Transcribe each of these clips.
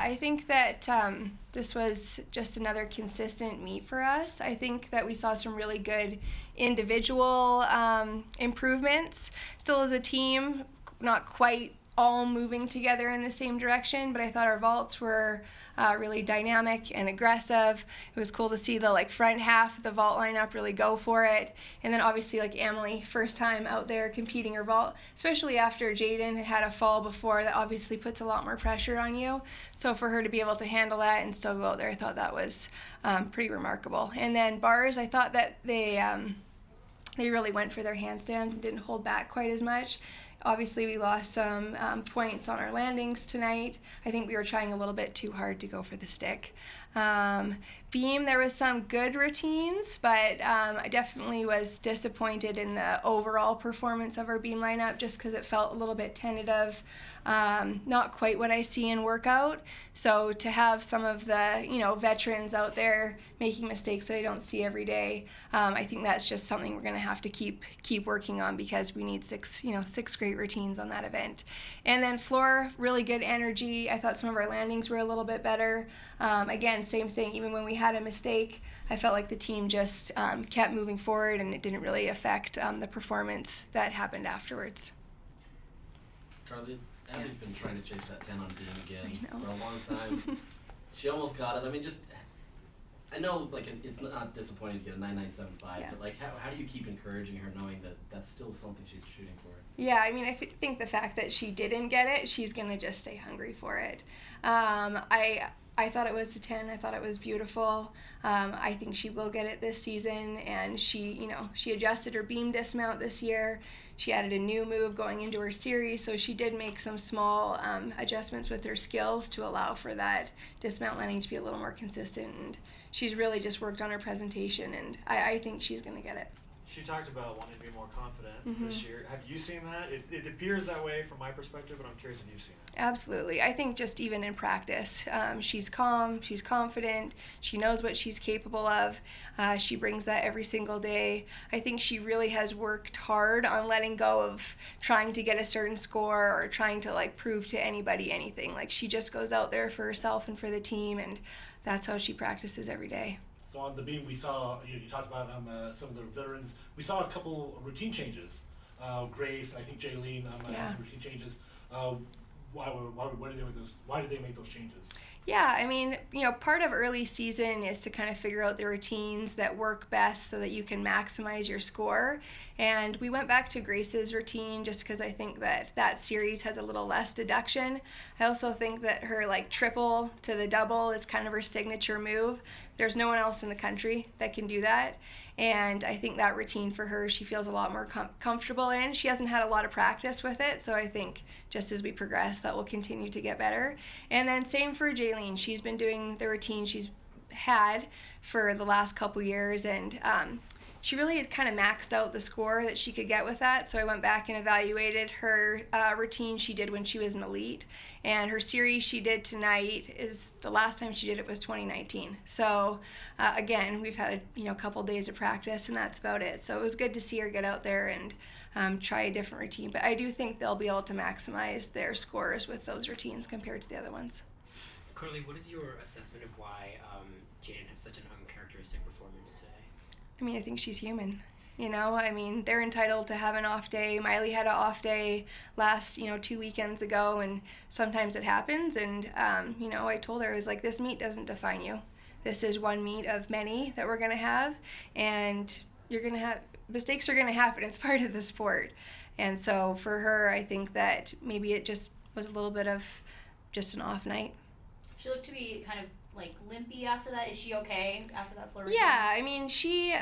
I think that this was just another consistent meet for us. I think that we saw some really good individual improvements. Still as a team, not quite all moving together in the same direction, but I thought our vaults were really dynamic and aggressive. It was cool to see the front half of the vault lineup really go for it. And then obviously Emily, first time out there competing her vault, especially after Jaden had a fall before, that obviously puts a lot more pressure on you. So for her to be able to handle that and still go out there, I thought that was pretty remarkable. And then bars, I thought that they really went for their handstands and didn't hold back quite as much. Obviously, we lost some points on our landings tonight. I think we were trying a little bit too hard to go for the stick. Beam, there was some good routines, but I definitely was disappointed in the overall performance of our beam lineup just because it felt a little bit tentative, not quite what I see in workout. So to have some of the veterans out there making mistakes that I don't see every day, I think that's just something we're going to have to keep working on because we need six great routines on that event. And then floor, really good energy. I thought some of our landings were a little bit better. Again, same thing. Even when we had a mistake, I felt like the team just kept moving forward, and it didn't really affect the performance that happened afterwards. Carly, Abby's been trying to chase that 10 on beam again for a long time. She almost got it. I mean, I know it's not disappointing to get a 9975, but how do you keep encouraging her knowing that that's still something she's shooting for? Yeah, I mean, I think the fact that she didn't get it, she's going to just stay hungry for it. I thought it was a 10. I thought it was beautiful. I think she will get it this season, and she adjusted her beam dismount this year. She added a new move going into her series, so she did make some small adjustments with her skills to allow for that dismount landing to be a little more consistent, and she's really just worked on her presentation, and I think she's going to get it. She talked about wanting to be more confident this year. Have you seen that? It appears that way from my perspective, but I'm curious if you've seen it. Absolutely. I think just even in practice, she's calm, she's confident, she knows what she's capable of. She brings that every single day. I think she really has worked hard on letting go of trying to get a certain score or trying to prove to anybody anything. She just goes out there for herself and for the team, and that's how she practices every day. So on the beam, we saw, you talked about some of the veterans. We saw a couple routine changes. Grace, I think Jaylene, had some routine changes. Why did they make those changes? Yeah, I mean, part of early season is to kind of figure out the routines that work best so that you can maximize your score. And we went back to Grace's routine just because I think that series has a little less deduction. I also think that her triple to the double is kind of her signature move. There's no one else in the country that can do that. And I think that routine for her, she feels a lot more comfortable in. She hasn't had a lot of practice with it, so I think just as we progress, that will continue to get better. And then same for Jaylene. She's been doing the routine she's had for the last couple years, and she really has kind of maxed out the score that she could get with that. So I went back and evaluated her routine she did when she was an elite. And her series she did tonight is the last time she did it was 2019. So again, we've had a couple days of practice, and that's about it. So it was good to see her get out there and try a different routine. But I do think they'll be able to maximize their scores with those routines compared to the other ones. Carly, what is your assessment of why Jaden has such an uncharacteristic performance today? I mean, I think she's human. I mean, they're entitled to have an off day. Miley had an off day last, 2 weekends ago, and sometimes it happens. And, I told her, I was like, this meet doesn't define you. This is one meet of many that we're going to have, and mistakes are going to happen. It's part of the sport. And so for her, I think that maybe it just was a little bit of just an off night. She looked to be kind of limpy after that. Is she okay after that floor routine? Yeah, I mean, she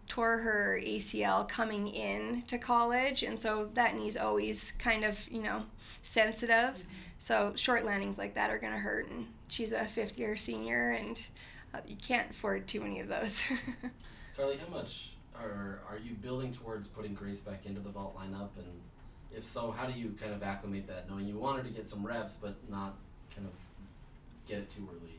tore her ACL coming in to college, and so that knee's always kind of, sensitive. Mm-hmm. So short landings like that are going to hurt, and she's a fifth-year senior, and you can't afford too many of those. Carly, how much are you building towards putting Grace back into the vault lineup? And if so, how do you kind of acclimate that, knowing you want her to get some reps but not kind of get it too early?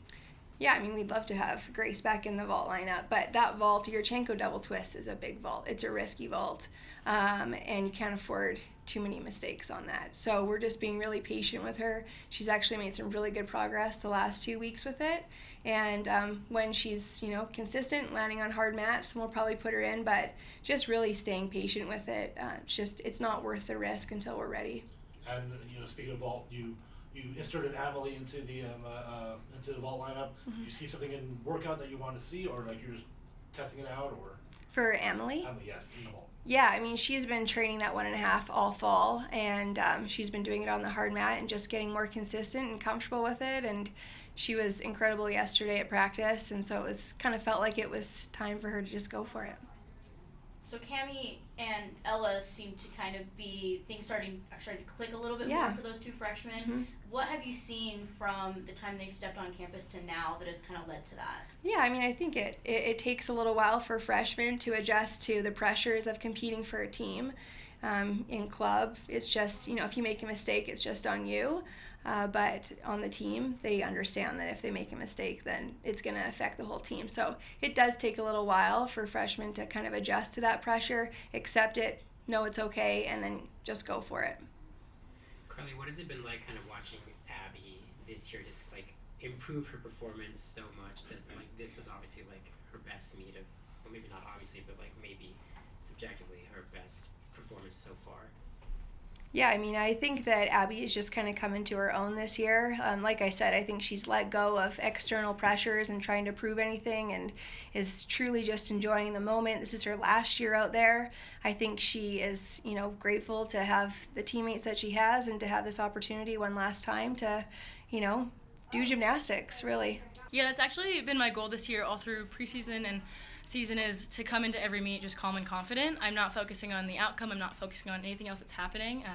Yeah, I mean, we'd love to have Grace back in the vault lineup, but that vault, Yurchenko double twist, is a big vault. It's a risky vault, and you can't afford too many mistakes on that. So we're just being really patient with her. She's actually made some really good progress the last 2 weeks with it. And when she's, consistent, landing on hard mats, then we'll probably put her in, but just really staying patient with it. It's not worth the risk until we're ready. And, speaking of vault, you inserted Emily into the vault lineup. Mm-hmm. You see something in workout that you want to see, or like you're just testing it out, or? For Emily? Emily, yes, in the vault. Yeah, I mean, she's been training that 1.5 all fall, and she's been doing it on the hard mat and just getting more consistent and comfortable with it. And she was incredible yesterday at practice, and so it was kind of felt like it was time for her to just go for it. So Cammie and Ella seem to kind of be things starting to click a little bit Yeah. more for those two freshmen. Mm-hmm. What have you seen from the time they've stepped on campus to now that has kind of led to that? Yeah, I mean, I think it takes a little while for freshmen to adjust to the pressures of competing for a team. In club, it's just, if you make a mistake, it's just on you. But on the team, they understand that if they make a mistake, then it's going to affect the whole team. So it does take a little while for freshmen to kind of adjust to that pressure, accept it, know it's okay, and then just go for it. Carly, what has it been like kind of watching Abby this year just improve her performance so much that this is obviously her best meet of, well, maybe not obviously, but maybe subjectively her best performance so far? Yeah, I mean, I think that Abby is just kind of coming to her own this year. Like I said, I think she's let go of external pressures and trying to prove anything and is truly just enjoying the moment. This is her last year out there. I think she is, grateful to have the teammates that she has and to have this opportunity one last time to, do gymnastics, really. Yeah, that's actually been my goal this year all through preseason and season, is to come into every meet just calm and confident. I'm not focusing on the outcome. I'm not focusing on anything else that's happening.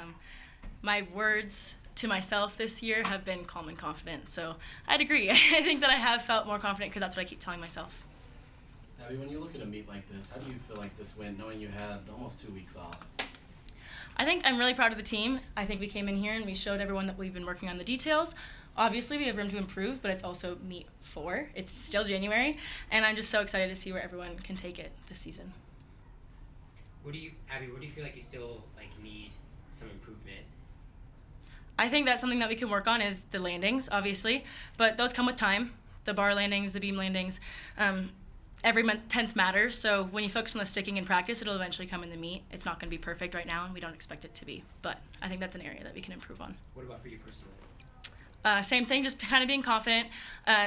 My words to myself this year have been calm and confident. So I'd agree. I think that I have felt more confident because that's what I keep telling myself. Abby, when you look at a meet like this, how do you feel like this went, knowing you had almost 2 weeks off? I think I'm really proud of the team. I think we came in here and we showed everyone that we've been working on the details. Obviously, we have room to improve, but it's also meet 4. It's still January, and I'm just so excited to see where everyone can take it this season. Abby, what do you feel like you still need some improvement? I think that's something that we can work on is the landings, obviously, but those come with time. The bar landings, the beam landings, every tenth matters. So when you focus on the sticking in practice, it'll eventually come in the meet. It's not going to be perfect right now, and we don't expect it to be, but I think that's an area that we can improve on. What about for you personally? Same thing, just kind of being confident.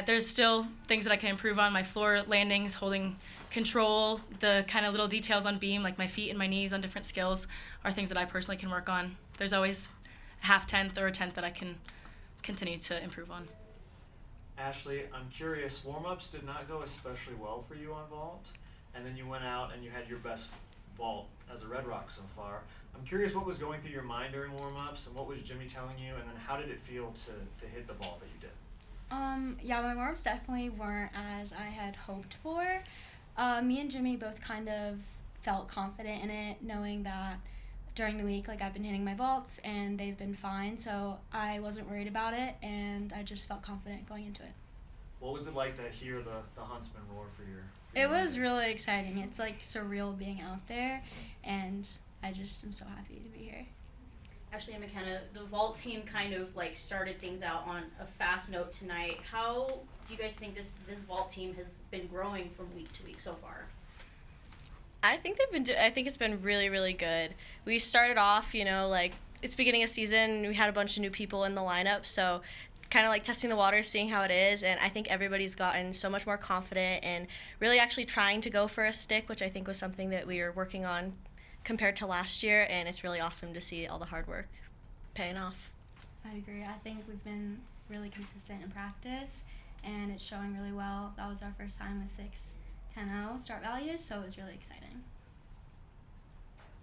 There's still things that I can improve on. My floor landings, holding control, the kind of little details on beam, like my feet and my knees on different skills, are things that I personally can work on. There's always a half-tenth or a tenth that I can continue to improve on. Ashley, I'm curious, warm-ups did not go especially well for you on vault, and then you went out and you had your best vault as a Red Rock so far. I'm curious what was going through your mind during warm-ups, and what was Jimmy telling you, and then how did it feel to hit the vault that you did? Yeah, my warm-ups definitely weren't as I had hoped for. Me and Jimmy both kind of felt confident in it, knowing that during the week, I've been hitting my vaults, and they've been fine, so I wasn't worried about it, and I just felt confident going into it. What was it like to hear the Huntsman roar for your It was really exciting. It's surreal being out there, and I just am so happy to be here. Ashley and Makenna, the vault team kind of started things out on a fast note tonight. How do you guys think this vault team has been growing from week to week so far? I think I think it's been really, really good. We started off, it's beginning of season. We had a bunch of new people in the lineup, so kind of testing the water, seeing how it is, and I think everybody's gotten so much more confident and really actually trying to go for a stick, which I think was something that we were working on compared to last year, and it's really awesome to see all the hard work paying off. I agree. I think we've been really consistent in practice, and it's showing really well. That was our first time with 6-10-0 start values, so it was really exciting.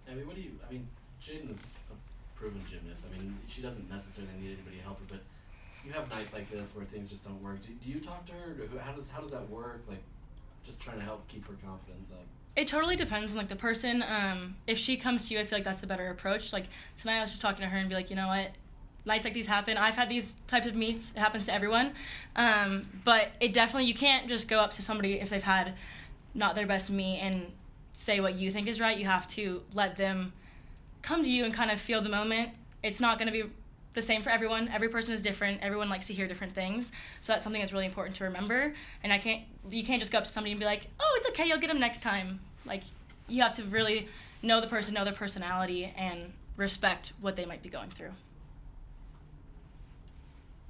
Abby, Jaden's a proven gymnast. She doesn't necessarily need anybody to help her, but you have nights like this where things just don't work. Do you talk to her? How does that work? Just trying to help keep her confidence up. It totally depends on the person. If she comes to you, I feel like that's the better approach. Tonight I was just talking to her and be like, you know what, nights like these happen. I've had these types of meets. It happens to everyone. But it definitely, you can't just go up to somebody if they've had not their best meet and say what you think is right. You have to let them come to you and kind of feel the moment. It's not going to be the same for everyone. Every person is different. Everyone likes to hear different things. So that's something that's really important to remember. And you can't just go up to somebody and be like, oh, it's okay, you'll get them next time. Like, you have to really know the person, know their personality, and respect what they might be going through.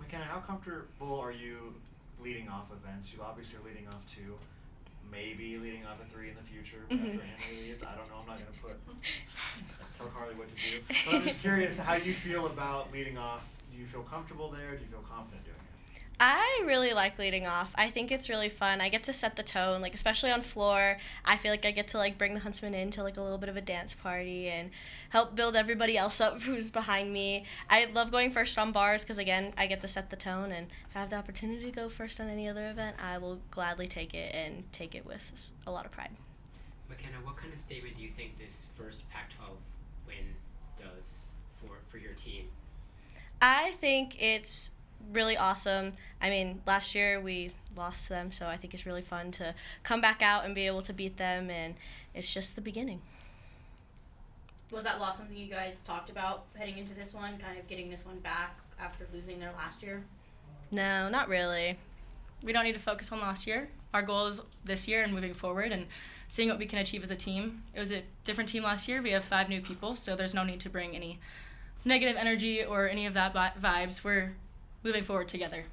Makenna, how comfortable are you leading off events? You obviously are leading off 2, maybe leading off a 3 in the future after Henry leaves. I don't know. I'm not going to tell Carly what to do. But I'm just curious how you feel about leading off. Do you feel comfortable there? Do you feel confident doing it? I really like leading off. I think it's really fun. I get to set the tone, like especially on floor. I feel like I get to like bring the huntsman into like a little bit of a dance party and help build everybody else up who's behind me. I love going first on bars because again, I get to set the tone, and if I have the opportunity to go first on any other event, I will gladly take it and take it with a lot of pride. Makenna, what kind of statement do you think this first Pac-12 win does for your team? I think it's really awesome. I mean, last year we lost to them, so I think it's really fun to come back out and be able to beat them, and it's just the beginning. Was that loss something you guys talked about heading into this one, kind of getting this one back after losing there last year? No, not really. We don't need to focus on last year. Our goal is this year and moving forward and seeing what we can achieve as a team. It was a different team last year. We have 5 new people, so there's no need to bring any negative energy or any of that vibes. We're moving forward together.